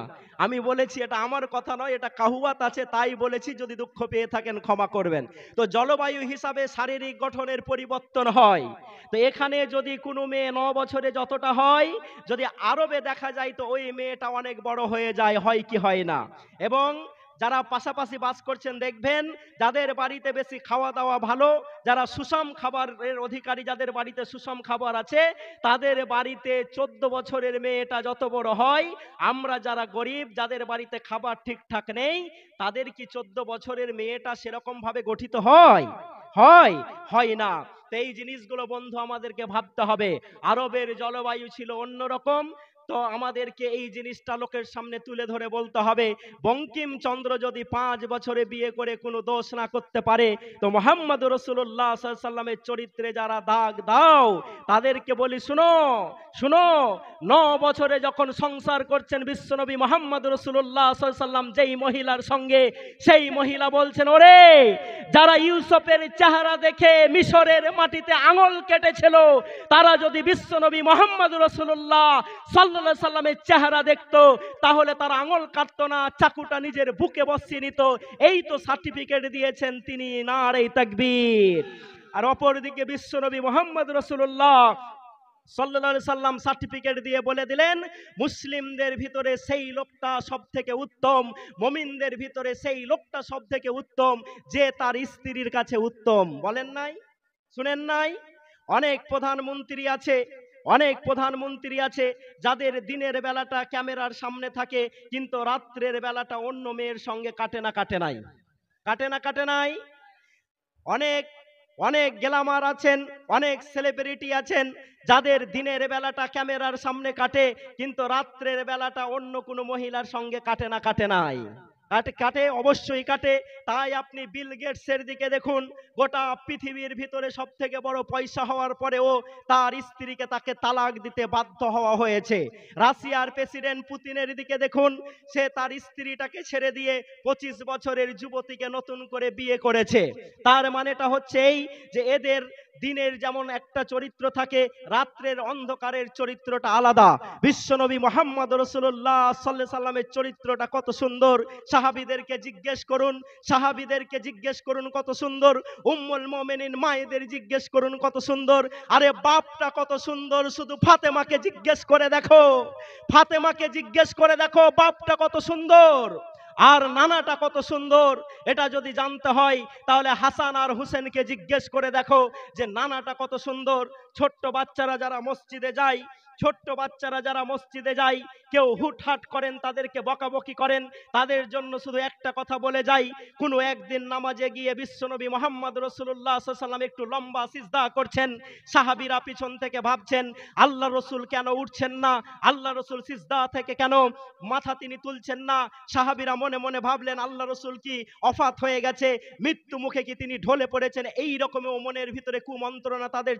আমি বলেছি এটা আমার কথা নয়, এটা কাহুয়াত আছে, তাই বলেছি, যদি দুঃখ পেয়ে থাকেন ক্ষমা করবেন। তো জলবায়ু হিসাবে শারীরিক গঠনের পরিবর্তন হয়। তো এখানে যদি কোনো মেয়ে 9 বছরে যতটা হয়, যদি আরবে দেখা যায় তো ওই মেয়েটা অনেক বড় হয়ে যায়, হয় কি হয় না? এবং যারা পাশাপাশি বাস করছেন দেখবেন যাদের বাড়িতে বেশি খাওয়া দাওয়া ভালো, যারা সুষম খাবারের অধিকারী, যাদের বাড়িতে সুষম খাবার আছে, তাদের বাড়িতে 14 বছরের মেয়েটা যত বড় হয়। আমরা যারা গরিব, যাদের বাড়িতে খাবার ঠিকঠাক নেই, তাদের কি 14 বছরের মেয়েটা সেরকম ভাবে গঠিত হয়? হয়? হয় না। তো এই জিনিসগুলো বন্ধু আমাদেরকে ভাবতে হবে। আরবের জলবায়ু ছিল অন্যরকম, তো আমাদেরকে এই জিনিসটা লোকের সামনে তুলে ধরে বলতে হবে। বঙ্কিমচন্দ্র যদি 5 বছরে বিয়ে করে কোনো দোষ না করতে পারে, তো মুহাম্মদ রাসূলুল্লাহ সাল্লাল্লাহু আলাইহি সাল্লামের চরিত্রে যারা দাগ দাও তাদেরকে বলি শুনো, শুনো, 9 বছরে যখন সংসার করছেন বিশ্বনবী মুহাম্মদ রাসূলুল্লাহ সাল্লাল্লাহু আলাইহি সাল্লাম যেই মহিলার সঙ্গে, সেই মহিলা বলছেন ওরে যারা ইউসুফের চেহারা দেখে মিশরের মাটিতে আঙুল কেটেছিল, তারা যদি বিশ্বনবী মুহাম্মদ রাসূলুল্লাহ সাল্লাল্লাহু আলাইহি সাল্লামের চেহারা দেখতো তাহলে তারা আঙুল কাটতো না, চাকুটা নিজের বুকে বসিয়ে নিত। এই তো সার্টিফিকেট দিয়েছেন তিনি। নারে তাকবীর। আর অপরদিকে বিশ্বনবী মুহাম্মদ রাসূলুল্লাহ সাল্লাল্লাহু আলাইহি সাল্লাম সার্টিফিকেট দিয়ে বলে দিলেন, মুসলিমদের ভিতরে সেই লোকটা সব থেকে উত্তম, মুমিনদের ভিতরে সেই লোকটা সব থেকে উত্তম যে তার স্ত্রীর কাছে উত্তম। বলেন নাই? শুনেন নাই? অনেক প্রধানমন্ত্রী আছে, অনেক প্রধানমন্ত্রী আছে যাদের দিনের বেলাটা ক্যামেরার সামনে থাকে, কিন্তু রাত্রের বেলাটা অন্য মেয়ের সঙ্গে কাটে না, কাটে নাই? কাটে না, কাটে নাই? অনেক অনেক গ্ল্যামার আছেন, অনেক সেলিব্রিটি আছেন যাদের দিনের বেলাটা ক্যামেরার সামনে কাটে, কিন্তু রাত্রের বেলাটা অন্য কোনো মহিলার সঙ্গে কাটে না, কাটে নাই? কাটে, কাটে, অবশ্যই কাটে। তাই আপনি বিল গেটসের দিকে দেখুন, গোটা পৃথিবীর ভিতরে সব থেকে বড় পয়সা হওয়ার পরেও তার স্ত্রীকে তাকে তালাক দিতে বাধ্য হওয়া হয়েছে। রাশিয়ার প্রেসিডেন্ট পুতিনের দিকে দেখুন, সে তার স্ত্রীটাকে ছেড়ে দিয়ে 25 বছরের যুবতীকে নতুন করে বিয়ে করেছে। তার মানেটা হচ্ছে এই যে এদের দিনের যেমন একটা চরিত্র থাকে, রাত্রের অন্ধকারের চরিত্রটা আলাদা। বিশ্বনবী মুহাম্মদ রাসূলুল্লাহ সাল্লাল্লাহু আলাইহি সাল্লামের চরিত্রটা কত সুন্দর, সাহাবীদেরকে জিজ্ঞেস করুন, সাহাবীদেরকে জিজ্ঞেস করুন কত সুন্দর, উম্মুল মুমিনিন মায়েদের জিজ্ঞেস করুন কত সুন্দর। আরে বাপটা কত সুন্দর, শুধু ফাতেমাকে জিজ্ঞেস করে দেখো, ফাতেমাকে জিজ্ঞেস করে দেখো বাপটা কত সুন্দর, আর নানাটা কত সুন্দর। এটা যদি জানতে হয় তাহলে হাসান আর হুসেনকে জিজ্ঞেস করে দেখো যে নানাটা কত সুন্দর। ছোট্ট বাচ্চারা যারা মসজিদে যায়, ছোট্ট বাচ্চারা যারা মসজিদে যায়, কেউ হুটহাট করেন, তাদেরকে বকাবকি করেন, তাদের জন্য শুধু একটা কথা বলে যাই, কোনো একদিন নামাজে গিয়ে বিশ্বনবী মুহাম্মদ রাসূলুল্লাহ সাল্লাল্লাহু আলাইহি সাল্লাম একটু লম্বা সিজদা করছেন, সাহাবীরা পিছন থেকে ভাবছেন আল্লাহ রসুল কেন উঠছেন না, আল্লাহ রসুল সিজদা থেকে কেন মাথা তিনি তুলছেন না। সাহাবীরা মনে মনে ভাবলেন আল্লাহ রসুল কি অফাত হয়ে গেছে, মৃত্যু মুখে কি তিনি ঢলে পড়েছেন, এই রকমও মনের ভিতরে কুমন্ত্রণা তাদের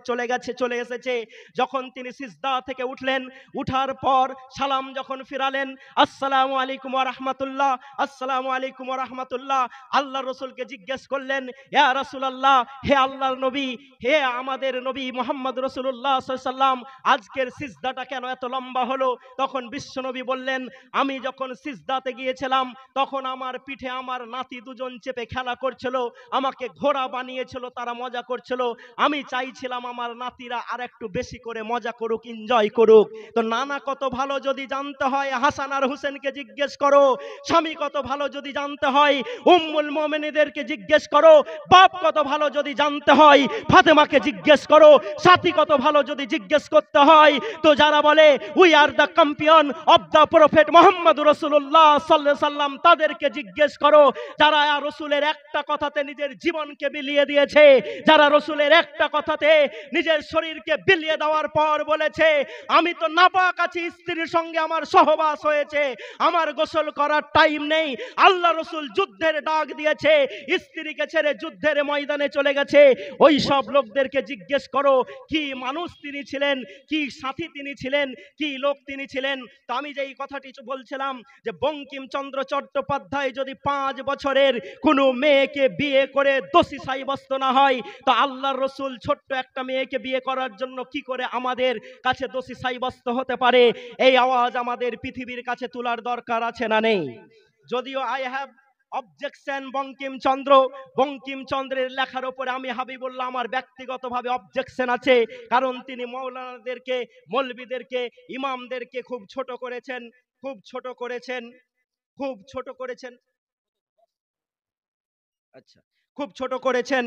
চলে এসেছে। যখন তিনি সিজদা থেকে উঠলেন, উঠার পর সালাম যখন ফিরালেন, আসসালামু আলাইকুম ওয়া রাহমাতুল্লাহ, আসসালামু আলাইকুম ওয়া রাহমাতুল্লাহ, আল্লাহ রসুলকে জিজ্ঞেস করলেন, ইয়া রাসূলুল্লাহ, হে আল্লাহর নবী, হে আমাদের নবী মুহাম্মদ রাসূলুল্লাহ সাল্লাল্লাহু আলাইহি সাল্লাম, আজকের সিজদাটা কেন এত লম্বা হলো? তখন বিশ্বনবী বললেন, আমি যখন সিজদাতে গিয়েছিলাম তখন আমার পিঠে আমার নাতি দুজন চেপে খেলা করছিল, আমাকে ঘোড়া বানিয়েছিল, তারা মজা করছিল, আমি চাইছিলাম আমার নাতিরা আর একটু বেশি করে মজা করুক, এনজয় করুক। তো নানা কত ভালো যদি জানতে হয় হাসান আর হুসেনকে জিজ্ঞেস করো, স্বামী কত ভালো যদি জানতে হয় উম্মুল মুমিনিনদেরকে জিজ্ঞেস করো, বাপ কত ভালো যদি জানতে হয় ফাতেমাকে জিজ্ঞেস করো, সাথী কত ভালো যদি জিজ্ঞেস করতে হয়, তো যারা বলে we are the champion of the prophet Muhammad রাসূলুল্লাহ সাল্লাল্লাহু আলাইহি সাল্লাম, তাদেরকে জিজ্ঞেস করো যারা রসুলের একটা কথাতে নিজের জীবনকে বিলিয়ে দিয়েছে, যারা রসুলের একটা কথাতে নিজের শরীরকে বিলিয়ে দেওয়ার পর বলেছে আমি তো নাপাক আছি, স্ত্রীর সঙ্গে আমার সহবাস হয়েছে, আমার গোসল করার টাইম নেই। আল্লাহ রসুল যুদ্ধের ডাক দিয়েছে, স্ত্রীকে ছেড়ে যুদ্ধের ময়দানে চলে গেছে। ওই সব লোকদেরকে জিজ্ঞেস করো কি মানুষ তিনি ছিলেন, কি সাথী তিনি ছিলেন, কি লোক তিনি ছিলেন। তো আমি যে এই কথাটি বলছিলাম যে বঙ্কিমচন্দ্র চট্টোপাধ্যায় যদি 5 বছরের কোনো মেয়েকে বিয়ে করে দোষী সাব্যস্ত না হয়, তো আল্লাহর রসুল ছোট্ট একটা মেয়েকে বিয়ে করার জন্য কি করে আমাদের কাছে দোষী সাব্যস্ত হতে পারে? এই আওয়াজ আমাদের পৃথিবীর কাছে তোলার দরকার আছে না নেই? যদিও আই হ্যাভ অবজেকশন বঙ্কিমচন্দ্রের লেখার উপরে আমি হাবিবুল্লাহ আমার ব্যক্তিগতভাবে অবজেকশন আছে, কারণ তিনি মৌলানাদেরকে, মৌলবীদেরকে, ইমামদেরকে খুব ছোট করেছেন, খুব ছোট করেছেন, খুব ছোট করেছেন, আচ্ছা, খুব ছোট করেছেন।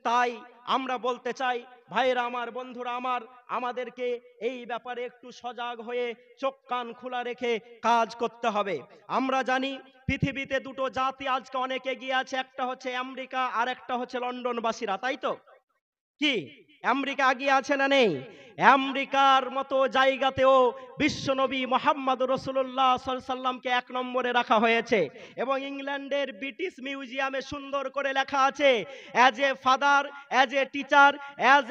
তাই আমরা বলতে চাই ভাইরা আমার, বন্ধুরা আমার, আমাদেরকে এই ব্যাপারে একটু সজাগ হয়ে চোখ কান খোলা রেখে কাজ করতে হবে। আমরা জানি পৃথিবীতে দুটো জাতি আজকে অনেক এগিয়ে আছে, একটা হচ্ছে আমেরিকা আর একটা হচ্ছে লন্ডনবাসীরা, তাই তো? কি আমেরিকা এগিয়ে আছে না নেই? আমেরিকার মতো জায়গাতেও বিশ্বনবী মুহাম্মদ রাসূলুল্লাহ সাল্লাল্লাহু আলাইহি সাল্লামকে 1 নম্বরে রাখা হয়েছে, এবং ইংল্যান্ডের ব্রিটিশ মিউজিয়ামে সুন্দর করে লেখা আছে, as a father, as a teacher, as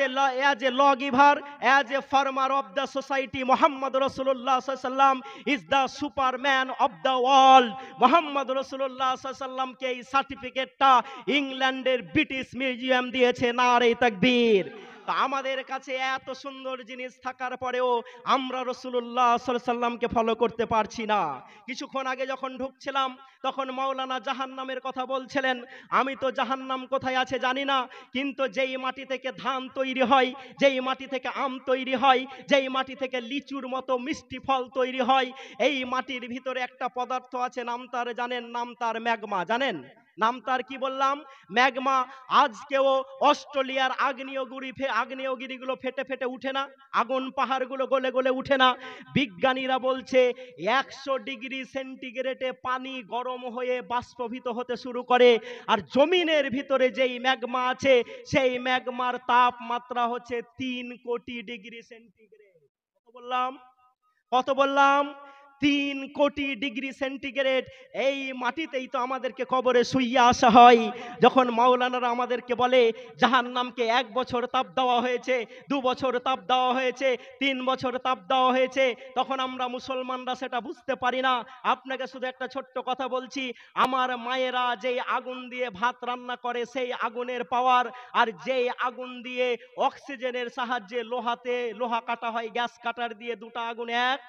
a law giver, as a farmer of the society, Muhammad রাসূলুল্লাহ সাল্লাল্লাহু আলাইহি সাল্লাম is the superman of the world. Muhammad রাসূলুল্লাহ সাল্লাল্লাহু আলাইহি সাল্লামকে এই সার্টিফিকেটটা ইংল্যান্ডের ব্রিটিশ মিউজিয়াম দিয়েছে। নারে তাকবীর, তো আমাদের কাছে এত সুন্দর জিনিস থাকার পরেও আমরা রাসূলুল্লাহ সাল্লাল্লাহু আলাইহি সাল্লামকে ফলো করতে পারছি না। কিছুক্ষণ আগে যখন ঢুকছিলাম তখন মাওলানা জাহান্নামের কথা বলছিলেন। আমি তো জাহান্নাম কোথায় আছে জানি না, কিন্তু যেই মাটি থেকে ধান তৈরি হয়, যেই মাটি থেকে আম তৈরি হয়, যেই মাটি থেকে লিচুর মতো মিষ্টি ফল তৈরি হয়, এই মাটির ভিতরে একটা পদার্থ আছে, নাম তার জানেন? নাম তার ম্যাগমা। জানেন নাম তার? কি বললাম? ম্যাগমা। আজকেও অস্ট্রেলিয়ার আগ্নেয়গিরিগুলো ফেটে ফেটে উঠে না, আগুন পাহাড়গুলো গলে গলে উঠে না? বিজ্ঞানীরা বলছে 100 ডিগ্রি সেন্টিগ্রেডে পানি গরম হয়ে বাষ্পীভূত হতে শুরু করে, আর জমিনের ভিতরে যেই ম্যাগমা আছে সেই ম্যাগমার তাপমাত্রা হচ্ছে 3 কোটি ডিগ্রি সেন্টিগ্রেড। কত বললাম? কত বললাম? 3 কোটি ডিগ্রি সেন্টিগ্রেড। এই মাটিতেই তো আমাদেরকে কবরে শুইয়ে আসা হয়। যখন মাওলানারা আমাদেরকে বলে জাহান্নামকে 1 বছর তাপ দেওয়া হয়েছে, 2 বছর তাপ দেওয়া হয়েছে, 3 বছর তাপ দেওয়া হয়েছে, তখন আমরা মুসলমানরা সেটা বুঝতে পারি না। আপনাকে শুধু একটা ছোট্ট কথা বলছি, আমার মায়েরা যেই আগুন দিয়ে ভাত রান্না করে সেই আগুনের পাওয়ার, আর যেই আগুন দিয়ে অক্সিজেনের সাহায্যে লোহা কাটা হয়, গ্যাস কাটার দিয়ে দুটো আগুন এক,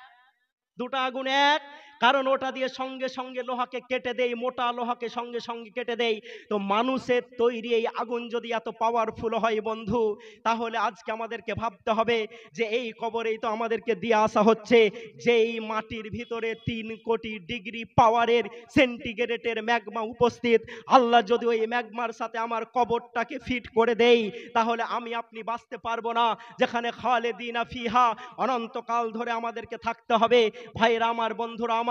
দুটো আগুন এক। কারণ ওটা দিয়ে সঙ্গে সঙ্গে লোহাকে কেটে দেয়, মোটা লোহাকে সঙ্গে সঙ্গে কেটে দেয়। তো মানুষের তৈরি এই আগুন যদি এত পাওয়ারফুল হয় বন্ধু, তাহলে আজকে আমাদেরকে ভাবতে হবে যে এই কবরেই তো আমাদেরকে দিয়ে আসা হচ্ছে, যে এই মাটির ভিতরে 3 কোটি ডিগ্রি পাওয়ারের সেন্টিগ্রেডের ম্যাগমা উপস্থিত। আল্লাহ যদি ওই ম্যাগমার সাথে আমার কবরটাকে ফিট করে দেই, তাহলে আমি আপনি বাঁচতে পারবো না, যেখানে খালেদিনা ফিহা, অনন্তকাল ধরে আমাদেরকে থাকতে হবে। ভাইরা আমার, বন্ধুরা আমার,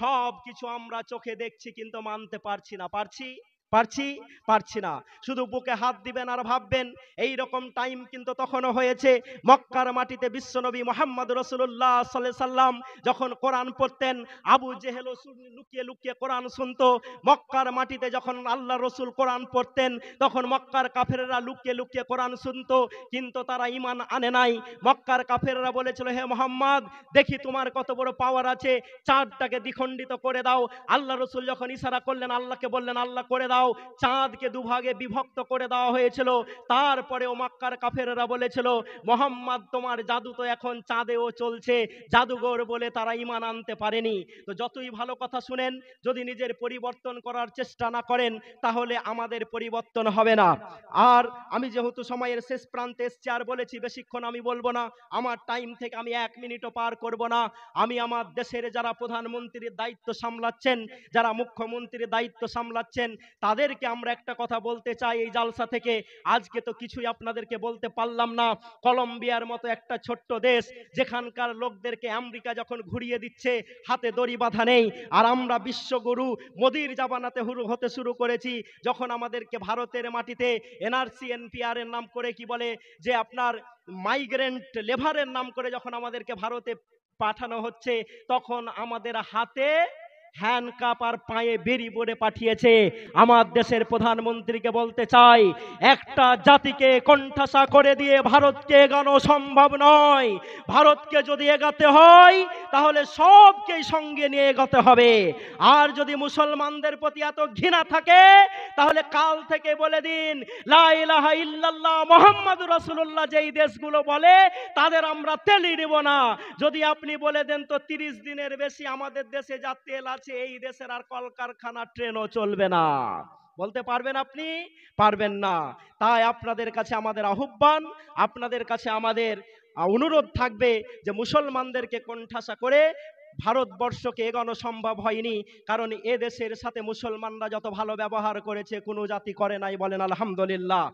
সব কিছু আমরা চোখে দেখছি কিন্তু মানতে পারছি না। পারছি? পারছি? পারছি না। শুধু বুকে হাত দিবেন আর ভাববেন এই রকম টাইম কিন্তু তখনও হয়েছে। মক্কার মাটিতে বিশ্বনবী মুহাম্মদ রাসূলুল্লাহ সাল্লাল্লাহু আলাইহি সাল্লাম যখন কোরআন পড়তেন, আবু জেহেল লুকিয়ে লুকিয়ে কোরআন শুনতো। মক্কার মাটিতে যখন আল্লাহ রসুল কোরআন পড়তেন, তখন মক্কার কাফেররা লুকিয়ে লুকিয়ে কোরআন শুনতো, কিন্তু তারা ঈমান আনে নাই। মক্কার কাফেররা বলেছিল, হে মুহাম্মদ, দেখি তোমার কত বড় পাওয়ার আছে, চাঁদটাকে দ্বিখণ্ডিত করে দাও। আল্লাহ রসুল যখন ইশারা করলেন, আল্লাহকে বললেন, আল্লাহ করে দাও। চাঁদকে দুভাগে বিভক্ত করে দেওয়া হয়েছিল। তারপরেও মক্কার কাফেররা বলেছিল, মুহাম্মদ, তোমার জাদু তো এখন চাঁদেও চলছে। জাদুঘর বলে তারা ঈমান আনতে পারেনি। তো যতই ভালো কথা শুনেন, যদি নিজের পরিবর্তন করার চেষ্টা না করেন, তাহলে আমাদের পরিবর্তন হবে না। আর আমি যেহেতু সময়ের শেষ প্রান্তে এসেছি, আর বলেছি বেশিক্ষণ আমি বলবো না, আমার টাইম থেকে আমি 1 মিনিটও পার করব না। আমি আমার দেশের যারা প্রধানমন্ত্রীর দায়িত্ব সামলাচ্ছেন, যারা মুখ্যমন্ত্রীর দায়িত্ব সামলাচ্ছেন, তাদেরকে আমরা একটা কথা বলতে চাই এই জালসা থেকে। আজকে তো কিছুই আপনাদেরকে বলতে পারলাম না। কলম্বিয়ার মতো একটা ছোট্ট দেশ, যেখানকার লোকদেরকে আমেরিকা যখন ঘুরিয়ে দিচ্ছে, হাতে দড়ি বাঁধা নেই, আর আমরা বিশ্বগুরু মোদির জামানাতে হতে শুরু করেছি। যখন আমাদেরকে ভারতের মাটিতে এনআরসি এনপিআর এর নাম করে, কি বলে যে আপনার মাইগ্রেন্ট লেবারের নাম করে যখন আমাদেরকে ভারতে পাঠানো হচ্ছে, তখন আমাদের হাতে হ্যান্ডকাপ আর পায়ে বেরি বলে পাঠিয়েছে। আমার দেশের প্রধানমন্ত্রীকে বলতে চাই, একটা জাতিকে কোণঠাসা করে দিয়ে ভারতকে এগানো সম্ভব নয়। ভারতকে যদি এগাতে হয়, তাহলে সবকেই সঙ্গে নিয়ে এগাতে হবে। আর যদি মুসলমানদের প্রতি এত ঘৃণা থাকে, তাহলে কাল থেকে বলে দিন, লা ইলাহা ইল্লাল্লাহ মুহাম্মাদুর রাসূলুল্লাহ যেই দেশগুলো বলে, তাদের আমরা তেলই দেব না। যদি আপনি বলে দেন তো 30 দিনের বেশি আমাদের দেশে যা তেল আছে, এই দেশের আর কলকারখানা ট্রেনও চলবে না। বলতে পারবেন আপনি? পারবেন না। তাই আপনাদের কাছে আমাদের আহ্বান, আপনাদের কাছে আমাদের অনুরোধ থাকবে যে মুসলমানদেরকে কোণঠাসা করে ভারতবর্ষকে এগোনো সম্ভব হয়নি। কারণ এ দেশের সাথে মুসলমানরা যত ভালো ব্যবহার করেছে, কোনো জাতি করে নাই। বলেন আলহামদুলিল্লাহ।